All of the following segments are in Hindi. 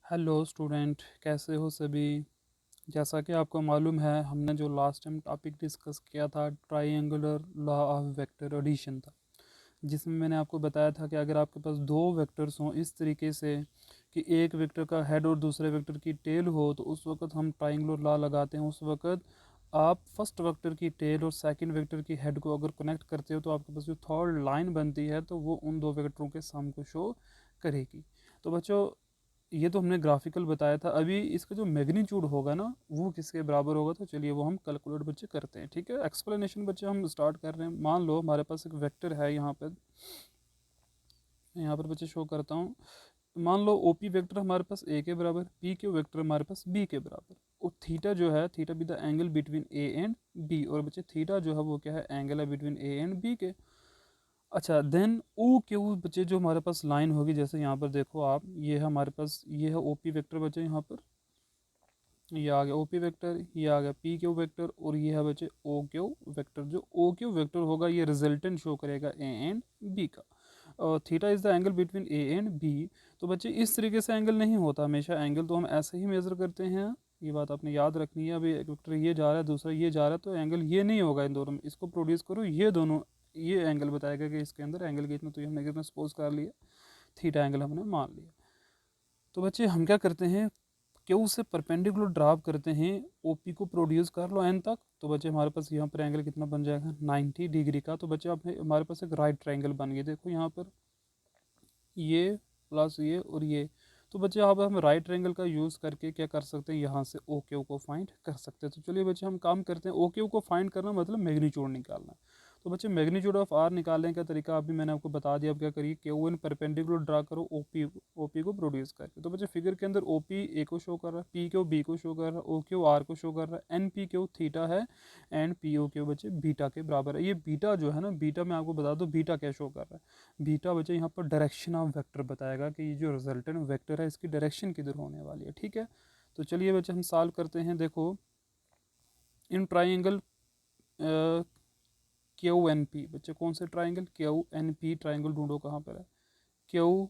हेलो स्टूडेंट, कैसे हो सभी। जैसा कि आपको मालूम है, हमने जो लास्ट टाइम टॉपिक डिस्कस किया था triangular law of vector addition था, जिसमें मैंने आपको बताया था कि अगर आपके पास दो वेक्टर्स हों इस तरीके से कि एक वेक्टर का हेड और दूसरे वेक्टर की टेल हो, तो उस वक्त हम ट्राइएंगुलर लॉ लगाते हैं। उस वक्त आप फर्स्ट वेक्टर की टेल और सेकंड वेक्टर की हेड को अगर कनेक्ट करते हो तो आपके पास जो थर्ड लाइन बनती है तो वो उन दो वेक्टरों के सम को शो करेगी। तो बच्चों, ये तो हमने ग्राफिकल बताया था। अभी इसका जो मैग्नीट्यूड होगा ना, वो किसके बराबर होगा, तो चलिए वो हम कैलकुलेट बच्चे करते हैं। ठीक है, एक्सप्लेनेशन बच्चे हम स्टार्ट कर रहे हैं। मान लो हमारे पास एक वेक्टर है, यहाँ पर बच्चे शो करता हूँ। मान लो ओपी वेक्टर हमारे पास ए के बराबर, पी क्यू वेक्टर हमारे पास बी के बराबर, और थीटा जो है, थीटा भी the angle between A and B, और बच्चे थीटा जो है वो क्या है, एंगल है बिटवीन ए एंड बी के। अच्छा, देन ओ क्यू बच्चे जो हमारे पास लाइन होगी, जैसे यहाँ पर देखो आप, ये है हमारे पास, ये है ओपी वेक्टर बच्चे, यहाँ पर ये आ गया ओपी वेक्टर, ये आ गया पी क्यू वेक्टर, और ये है बच्चे ओ क्यू वेक्टर। जो ओ क्यू वेक्टर होगा ये रिजल्टेंट शो करेगा ए एंड बी का। और theta is the angle between A and B. तो बच्चे इस तरीके से एंगल नहीं होता हमेशा, एंगल तो हम ऐसे ही मेजर करते हैं। ये बात आपने याद रखनी है। अभी एक वेक्टर ये जा रहा है, दूसरा ये जा रहा है, तो एंगल ये नहीं होगा इन दोनों में। इसको प्रोड्यूस करो, ये दोनों, ये एंगल बताएगा कि इसके अंदर एंगल कितना, तो ये हमने कितना सपोज कर लिया, थीटा एंगल हमने मान लिया। तो बच्चे हम क्या करते हैं, क्यू से परपेंडिकुलर ड्राप करते हैं, ओपी को प्रोड्यूस कर लो एन तक। तो बच्चे हमारे पास यहाँ पर एंगल कितना बन जाएगा, 90 डिग्री का। तो बच्चे अब हमारे पास एक राइट ट्रायंगल बन गया। देखो यहाँ पर ये प्लस ये और ये। तो बच्चे अब हम राइट ट्रायंगल का यूज़ करके क्या कर सकते हैं, यहाँ से ओ क्यू को फाइंड कर सकते हैं। तो चलिए बच्चे हम काम करते हैं। ओ क्यू को फाइंड करना मतलब मैग्नीट्यूड निकालना है। तो बच्चे मैग्नीट्यूड ऑफ आर निकालने का तरीका अभी मैंने आपको बता दिया। अब क्या करिए, क्यू एन परपेंडिकुलर ड्रा करो ओपी को प्रोड्यूस करके। तो बच्चे फिगर के अंदर ओपी ए को शो कर रहा है, पी क्यू बी को शो कर रहा है, ओ क्यू आर को शो कर रहा है, एन पी क्यू थीटा है, एंड पी ओ क्यू बच्चे बीटा के बराबर है। ये बीटा जो है ना, बीटा मैं आपको बता दूं बीटा क्या शो कर रहा है। बीटा बच्चे यहाँ पर डायरेक्शन ऑफ वेक्टर बताएगा कि ये जो रिजल्टेंट वेक्टर है इसकी डायरेक्शन किधर होने वाली है। ठीक है, तो चलिए बच्चे हम सॉल्व करते हैं। देखो, in triangle Q N P, बच्चे कौन से triangle, Q N P triangle ढूंढो कहाँ पर है, क्यू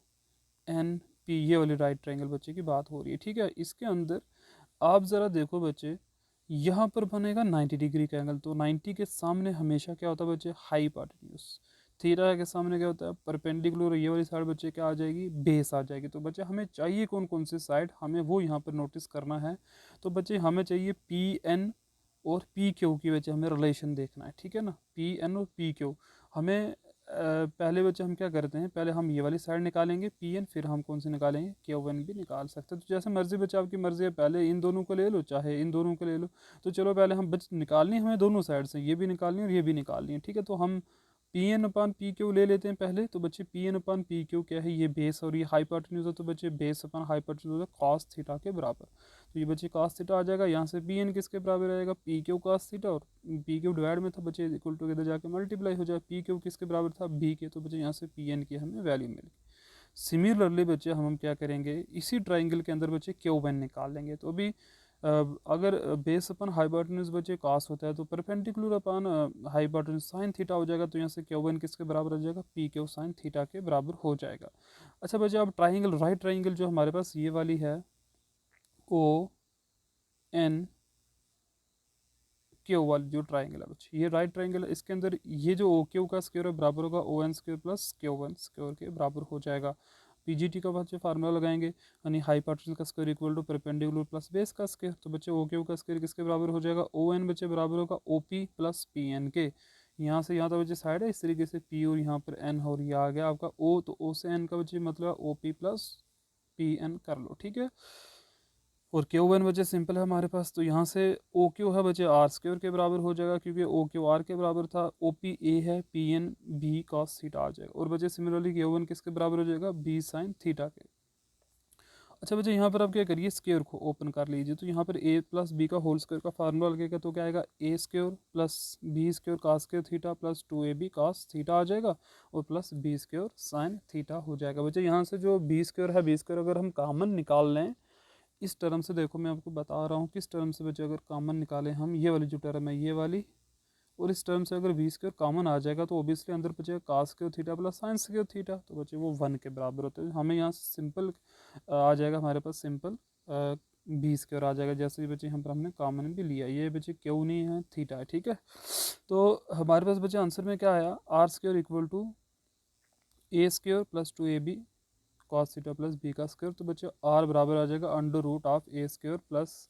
एन पी, ये वाली राइट ट्राइंगल बच्चे की बात हो रही है। ठीक है, इसके अंदर आप ज़रा देखो बच्चे, यहाँ पर बनेगा 90 डिग्री का एंगल। तो 90 के सामने हमेशा क्या होता है बच्चे, हाइपोटेन्यूज। थीटा के सामने क्या होता है, परपेंडिकुलर। ये वाली साइड बच्चे क्या आ जाएगी, बेस आ जाएगी। तो बच्चे हमें चाहिए कौन कौन सी साइड, हमें वो यहाँ पर नोटिस करना है। तो बच्चे हमें चाहिए पी एन और पी क्यू की वजह हमें रिलेशन देखना है। ठीक है ना, पी एन और पी क्यू हमें पहले बच्चे हम क्या करते हैं, पहले हम ये वाली साइड निकालेंगे पी एन, फिर हम कौन सी निकालेंगे, क्यू एन भी निकाल सकते हैं। तो जैसे मर्जी बच्चे, आपकी मर्जी है, पहले इन दोनों को ले लो चाहे इन दोनों को ले लो। तो चलो पहले हम बच निकालनी हमें दोनों साइड से, ये भी निकालनी है और ये भी निकालनी है। ठीक है, तो हम पी एन अपान पी क्यू ले लेते हैं पहले। तो बच्चे पी एन अपान पी क्यू क्या है, ये बेस और ये हाइपोटेन्यूज है। तो बच्चे बेस अपान हाइपोटेन्यूज है कॉस थीटा के बराबर। तो ये बच्चे cos थीटा आ जाएगा। यहाँ से पी एन किसके बराबर आएगा, पी क्यू cos थीटा, और पी क्यू डिवाइड में था बच्चे इक्वल टू इधर जाके मल्टीप्लाई हो जाए, पी क्यू किसके बराबर था, बी के। तो बच्चे यहाँ से पी एन की हमें वैल्यू मिल गई। सिमिलरली बच्चे हम क्या करेंगे, इसी ट्राइंगल के अंदर बच्चे क्यू एन निकाल लेंगे। तो अभी अगर बेस अपन हाइपोटेन्यूज बच्चे cos होता है, तो perpendicular upon hypotenuse sign theta हो जाएगा। तो यहाँ से क्यू एन किसके बराबर हो जाएगा, पी क्यू साइन थीटा के बराबर हो जाएगा। अच्छा बच्चे, अब ट्राइंगल, राइट ट्राइंगल जो हमारे पास ये वाली है, ओ एन क्यू वाली जो ट्राइंगल है बच्चे, ये राइट ट्राइंगल है। इसके अंदर ये जो ओ क्यू का स्क्वायर है बराबर होगा O N square plus Q one square के बराबर हो जाएगा। पीजीटी का बच्चे फार्मूला लगाएंगे, यानी हाइपोटेन्यूज का square equal to perpendicular plus base का स्क्वायर। तो बच्चे ओ क्यू का स्क्वायर किसके बराबर हो जाएगा, ओ एन बच्चे बराबर होगा O P plus P N के। यहाँ से यहाँ तक बच्चे साइड है इस तरीके से, पी और यहाँ पर एन, और ये आ गया आपका ओ। तो ओ से एन का बच्चे मतलब O P plus P N कर लो। ठीक है, और क्यू वन बचे सिंपल है हमारे पास। तो यहाँ से ओ क्यू है बचे आर स्क्वेयर के बराबर हो जाएगा, क्योंकि ओ क्यू आर के बराबर था। ओ पी ए है, P N B cos theta आ जाएगा। और बचे सिमिलरली क्यू वन किसके बराबर हो जाएगा, बी साइन थीटा के। अच्छा बच्चे, यहाँ पर आप क्या करिए, स्क्वेयर को ओपन कर लीजिए। तो यहाँ पर ए प्लस बी का होल स्क्वायर का फार्मूला लगेगा। तो क्या आएगा, A square plus B square cos square theta plus two A B cos theta आ जाएगा, और plus B square sine theta हो जाएगा। बच्चे यहाँ से जो बी स्क्वेयर है, बी स्क्वेयर अगर हम कॉमन निकाल लें इस टर्म से, देखो मैं आपको बता रहा हूँ किस टर्म से बच्चे अगर कॉमन निकालें हम, ये वाली जो टर्म है ये वाली, और इस टर्म से अगर वी स्क्वायर कॉमन आ जाएगा तो ओबियसली अंदर बचेगा cos square theta plus sine square theta, तो बच्चे वो 1 के बराबर होते हैं। हमें यहाँ सिंपल आ जाएगा हमारे पास सिंपल बी स्क्वायर आ जाएगा, जैसे ही बच्चे यहाँ पर हमने कॉमन भी लिया, ये बच्चे क्यों नहीं है, थीटा है, ठीक है। तो हमारे पास बच्चे आंसर में क्या आया, R square equal to A square plus 2ab cos theta plus B का स्क्वायर। तो बच्चे आर बराबर आ जाएगा under root of A square plus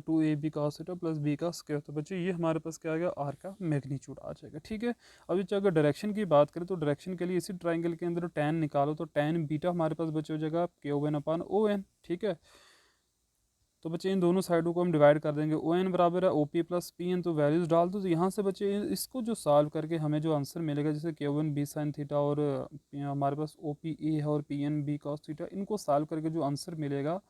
2ab cos theta plus B का स्क्वायर। तो बच्चे ये हमारे पास क्या आ गया, आर का मैग्नीट्यूड आ जाएगा, ठीक है। अभी अगर डायरेक्शन की बात करें तो डायरेक्शन के लिए इसी ट्राइंगल के अंदर tan निकालो, तो tan बीटा हमारे पास बच्चे हो जाएगा KON/ON, ठीक है। तो बच्चे इन दोनों साइडों को हम डिवाइड कर देंगे, ON बराबर है OP प्लस PN, तो वैल्यूज़ डाल दो। तो यहाँ से बच्चे इसको जो सॉल्व करके हमें जो आंसर मिलेगा, जैसे KON B sin थीटा और हमारे पास OP A है और PN B cos थीटा, इनको सॉल्व करके जो आंसर मिलेगा,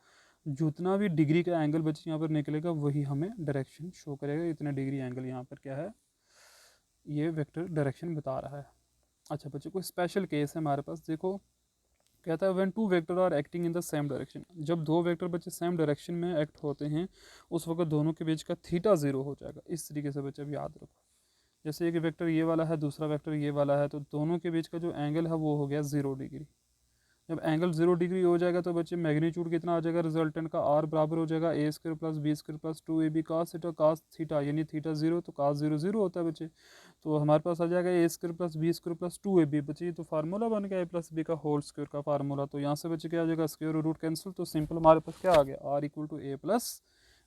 जितना भी डिग्री का एंगल बच्चे यहाँ पर निकलेगा वही हमें डायरेक्शन शो करेगा। इतना डिग्री एंगल यहाँ पर क्या है, ये वेक्टर डायरेक्शन बता रहा है। अच्छा बच्चे कोई स्पेशल केस है हमारे पास, देखो कहता है when two vector are acting in the same direction, जब दो वेक्टर बच्चे सेम डायरेक्शन में एक्ट होते हैं उस वक्त दोनों के बीच का थीटा 0 हो जाएगा। इस तरीके से बच्चे अब याद रखो, जैसे एक वेक्टर ये वाला है, दूसरा वेक्टर ये वाला है, तो दोनों के बीच का जो एंगल है वो हो गया 0 डिग्री। जब एंगल 0 डिग्री हो जाएगा तो बच्चे मैग्नीट्यूड कितना आ जाएगा रिजल्टेंट का, आर बराबर हो जाएगा A square plus B square plus 2ab cos theta, यानी थीटा 0 तो cos 0 0 होता है बच्चे। तो हमारे पास आ जाएगा A square plus B square plus 2ab बच्चे, तो फार्मूला बन गया ए प्लस बी का होल स्क्वायर का फार्मूला। तो यहाँ से बच्चे क्या आ जाएगा, स्क्वायर और रूट कैंसिल, तो सिंपल हमारे पास क्या आ गया, R equal to A plus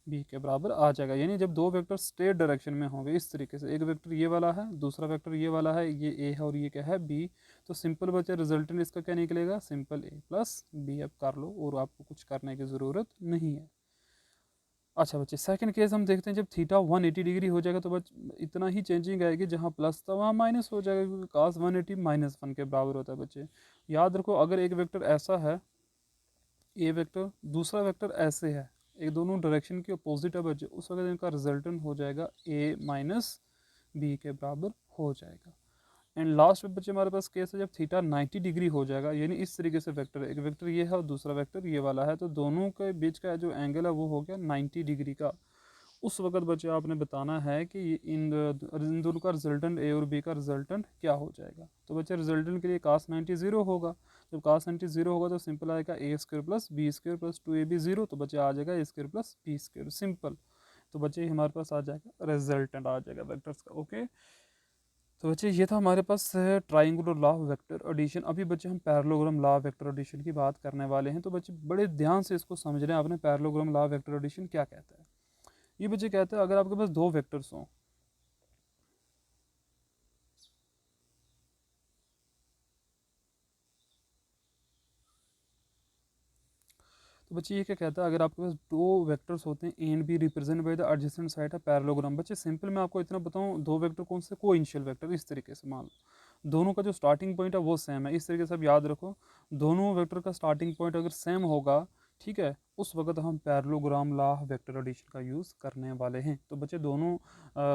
B के बराबर आ जाएगा। यानी जब दो वेक्टर स्ट्रेट डायरेक्शन में होंगे इस तरीके से, एक वेक्टर ये वाला है, दूसरा वेक्टर ये वाला है, ये ए है और ये क्या है बी, तो सिंपल बच्चे रिजल्टेंट इसका क्या निकलेगा, सिंपल ए प्लस बी। अब कर लो और आपको कुछ करने की ज़रूरत नहीं है। अच्छा बच्चे सेकंड केस हम देखते हैं, जब थीटा 180 डिग्री हो जाएगा तो बस इतना ही चेंजिंग आएगी, जहाँ प्लस था वहाँ माइनस हो जाएगा, क्योंकि कास 180 -1 के बराबर होता है बच्चे। याद रखो अगर एक वेक्टर ऐसा है, ए वेक्टर, दूसरा वेक्टर ऐसे है, एक दोनों डायरेक्शन के अपोजिट है बच्चे, उस वक्त इनका रिजल्टेंट हो जाएगा ए माइनस बी के बराबर हो जाएगा। एंड लास्ट में बच्चे हमारे पास केस है जब थीटा 90 डिग्री हो जाएगा, यानी इस तरीके से वेक्टर है, एक वेक्टर ये है और दूसरा वेक्टर ये वाला है, तो दोनों के बीच का जो एंगल है वो हो गया 90 डिग्री का। उस वक्त बच्चे आपने बताना है कि इन दोनों का रिजल्टेंट ए और बी का रिजल्टेंट क्या हो जाएगा। तो बच्चे रिजल्टेंट के लिए कास 90 0 होगा, जब कास 90 0 होगा तो सिंपल आएगा A square plus B square plus 2ab 0, तो बच्चे आ जाएगा A square plus B square, simple. तो बच्चे हमारे पास आ जाएगा रिजल्टेंट आ जाएगा वेक्टर्स का, ओके। तो बच्चे ये था हमारे पास ट्राइंगुलर लॉ वेक्टर एडिशन। अभी बच्चे हम पैरेललोग्राम लॉ वेक्टर एडिशन की बात करने वाले हैं, तो बच्चे बड़े ध्यान से इसको समझ रहे हैं आपने, पैरेललोग्राम लॉ वेक्टर एडिशन क्या कहता है। ये बच्चे कहते हैं अगर आपके पास दो वेक्टर्स हों, तो बच्चे ये क्या कहता है, अगर आपके पास दो वेक्टर्स होते हैं A and B represent by the adjacent side है पैरेललोग्राम। बच्चे सिंपल मैं आपको इतना बताऊं, दो वेक्टर कौन से, कोइनिशियल वेक्टर, इस तरीके से मान लो दोनों का जो स्टार्टिंग पॉइंट है वो सेम है, इस तरीके से आप याद रखो, दोनों वेक्टर का स्टार्टिंग पॉइंट अगर सेम होगा, ठीक है, उस वक्त हम पैरेललोग्राम लॉ वेक्टर एडिशन का यूज़ करने वाले हैं। तो बच्चे दोनों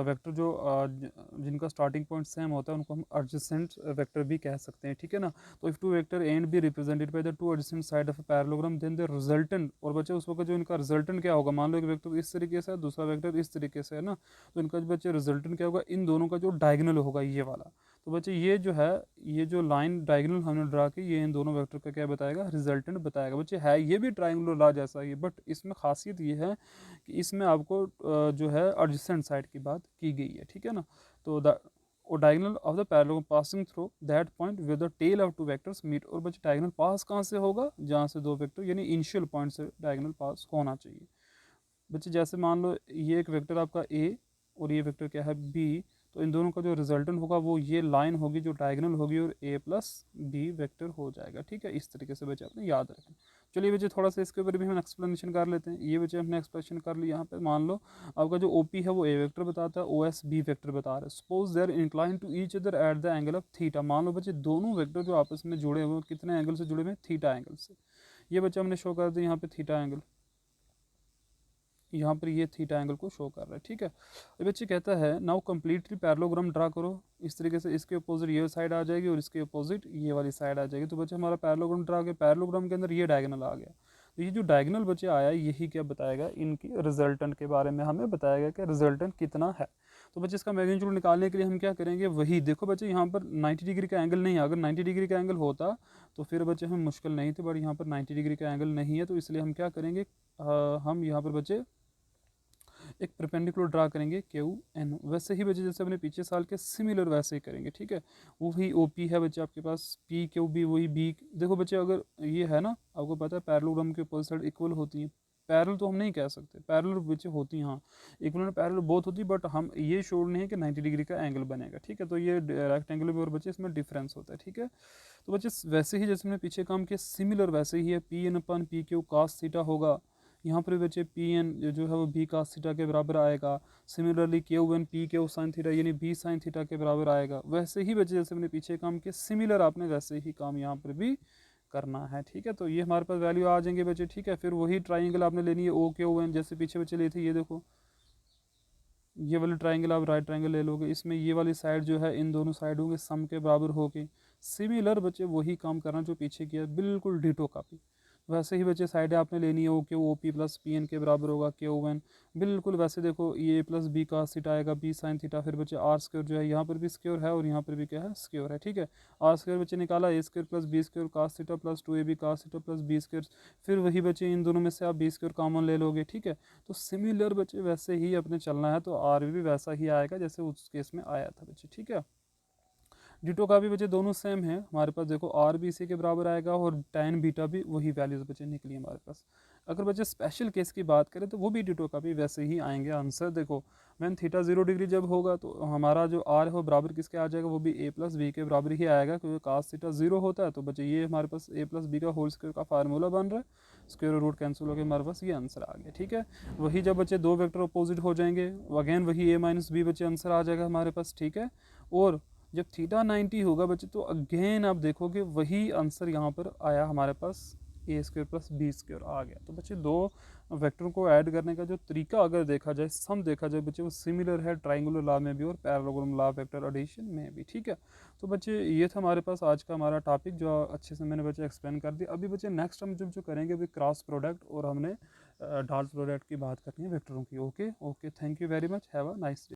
वेक्टर जो जिनका स्टार्टिंग पॉइंट सेम होता है उनको हम एडजेसेंट वेक्टर भी कह सकते हैं, ठीक है ना। तो if two vector A and B represented by the two adjacent side of a parallelogram then the resultant, और बच्चे उस वक्त जो इनका रिजल्टेंट क्या होगा, मान लो एक वेक्टर इस तरीके से है दूसरा वेक्टर इस तरीके से है ना, तो इनका जो बच्चे रिजल्टेंट क्या होगा, इन दोनों का जो डायगोनल होगा ये वाला। तो बच्चे ये जो है, ये जो लाइन डायगोनल हमने ड्रा की, ये इन दोनों वेक्टर का क्या बताएगा, रिजल्टेंट बताएगा। बच्चे है ये भी ट्राइंगुलर लॉ जैसा ही, बट इसमें खासियत ये है कि इसमें आपको जो है एडजेसेंट साइड की बात की गई है, ठीक है ना। तो the diagonal of the parallelogram passing through that point with the tail of two vectors meet, और बच्चे डायगोनल पास कहाँ से होगा, जहाँ से दो वेक्टर, यानी इनिशियल पॉइंट से डायगोनल पास होना चाहिए। बच्चे जैसे मान लो ये एक वेक्टर आपका ए और ये वेक्टर क्या है बी, तो इन दोनों का जो रिजल्टेंट होगा वो ये लाइन होगी जो डायगोनल होगी और ए प्लस बी वेक्टर हो जाएगा, ठीक है। इस तरीके से बच्चे अपने याद रखें। चलिए बच्चे थोड़ा सा इसके ऊपर भी हम एक्सप्लेनेशन कर लेते हैं। ये बच्चे हमने एक्सप्लेनेशन कर लिया, यहाँ पे मान लो आपका जो ओपी है वो ए वेक्टर बताता है, ओएस बी वेक्टर बता रहा है। Suppose they're incline to each other at the angle of theta, मान लो बच्चे दोनों वेक्टर जो आपस में जुड़े हुए कितने एंगल से जुड़े हुए हैं, थीटा एंगल से। ये बच्चे हमने शो कर दिया यहाँ पे थीटा एंगल, यहाँ पर ये थीटा एंगल को शो कर रहा है, ठीक है। अब बच्चे कहता है नाउ कंप्लीटली पैरेललोग्राम ड्रा करो, इस तरीके से इसके अपोजिट ये साइड आ जाएगी और इसके अपोजिट ये वाली साइड आ जाएगी। तो बच्चे हमारा पैरेललोग्राम ड्रा गया, पैरेललोग्राम के अंदर ये डायगोनल आ गया, तो ये जो डायगोनल बच्चे आया यही क्या बताएगा, इनकी रिजल्टेंट के बारे में हमें बताएगा कि रिजल्टेंट कितना है। तो बच्चे इसका मैग्नीट्यूड निकालने के लिए हम क्या करेंगे, वही देखो बच्चे यहाँ पर 90 डिग्री का एंगल नहीं है, अगर 90 डिग्री का एंगल होता तो फिर बच्चे हमें मुश्किल नहीं थी, बट यहाँ पर 90 डिग्री का एंगल नहीं है, तो इसलिए हम क्या करेंगे, हम यहाँ पर बच्चे एक परपेंडिकुलर ड्रा करेंगे क्यू एन। वैसे ही बच्चे जैसे अपने पीछे साल के सिमिलर वैसे ही करेंगे, ठीक है। वही ओ पी है बच्चे आपके पास, पी क्यू बी वही बी। देखो बच्चे अगर ये है ना, आपको पता है पैरेललोग्राम के अपोजिट साइड इक्वल होती है, पैरेलल तो हम नहीं कह सकते, पैरेलल बच्चे होती हैं, हाँ इक्वल एंड पैरेलल बहुत होती है, बट हम ये श्योर नहीं है कि 90 डिग्री का एंगल बनेगा, ठीक है। तो ये रेक्टेंगल में और बच्चे इसमें डिफरेंस होता है, ठीक है। तो बच्चे वैसे ही जैसे हमने पीछे काम किया सिमिलर वैसे ही है, पी एन अपन पी क्यू कास थीटा होगा, यहाँ पर भी बच्चे पी एन जो है वो बी कास थीटा के बराबर आएगा। Similarly Q N P Q sine theta यानी बी साइन थीटा के बराबर आएगा। वैसे ही बच्चे जैसे हमने पीछे काम किया सिमिलर आपने वैसे ही काम यहाँ पर भी करना है, ठीक है। तो ये हमारे पास वैल्यू आ जाएंगे बच्चे, ठीक है। फिर वही ट्राइंगल आपने लेनी है ओ क्यू एन, जैसे पीछे बच्चे लिए थे, ये देखो ये वाली ट्राइंगल आप राइट ट्राइंगल ले लोगे, इसमें ये वाली साइड जो है इन दोनों साइडों के सम के बराबर होगी। सिमिलर बच्चे वही काम करना जो पीछे किया, बिल्कुल डिटो कॉपी। वैसे ही बच्चे साइड आपने लेनी है, O Q O P plus P N के बराबर होगा क्यू एन, बिल्कुल वैसे देखो ये प्लस बी का थीटा आएगा बी साइन थीटा। फिर बच्चे आर स्क्वायर जो है यहाँ पर भी स्क्वायर है और यहाँ पर भी क्या है स्क्वायर है, ठीक है। आर स्क्वायर बच्चे निकाला, A square plus B square cos theta plus 2ab cos theta plus B square. फिर वही बच्चे इन दोनों में से आप बी स्क्वायर कॉमन ले लोगे, ठीक है। तो सिमिलर बच्चे वैसे ही अपने चलना है, तो आर भी वैसा ही आएगा जैसे उस केस में आया था बच्चे, ठीक है। डिटो का भी बच्चे दोनों सेम है हमारे पास, देखो आर भी इसी के बराबर आएगा और tan बीटा भी वही वैल्यूज बच्चे निकली हमारे पास। अगर बच्चे स्पेशल केस की बात करें तो वो भी डिटो का भी वैसे ही आएंगे आंसर। देखो मैन थीटा 0 डिग्री जब होगा तो हमारा जो आर है वो बराबर किसके आ जाएगा, वो भी ए प्लस बी के बराबर ही आएगा, क्योंकि कास थीटा 0 होता है। तो बच्चे ये हमारे पास ए प्लस बी का होल स्क्वायर का फार्मूला बन रहा है, स्क्वायर रूट कैंसिल होकर हमारे पास ये आंसर आ गया, ठीक है। वही जब बच्चे दो वेक्टर अपोजिट हो जाएंगे, अगेन वही ए माइनस बी बच्चे आंसर आ जाएगा हमारे पास, ठीक है। और जब थीटा 90 होगा बच्चे तो अगेन आप देखोगे वही आंसर यहाँ पर आया हमारे पास, ए स्क्वायर प्लस बी स्क्वायर आ गया। तो बच्चे दो वेक्टरों को ऐड करने का जो तरीका अगर देखा जाए, सम देखा जाए बच्चे, वो सिमिलर है ट्राइंगुलर लॉ में भी और पैरेललोग्राम लॉ वेक्टर एडिशन में भी, ठीक है। तो बच्चे ये था हमारे पास आज का हमारा टॉपिक, जो अच्छे से मैंने बच्चे एक्सप्लेन कर दिया। अभी बच्चे नेक्स्ट हम जो करेंगे अभी क्रॉस प्रोडक्ट और हमने डॉट प्रोडक्ट की बात करनी है वेक्टरों की। Okay okay, thank you very much, have a nice day.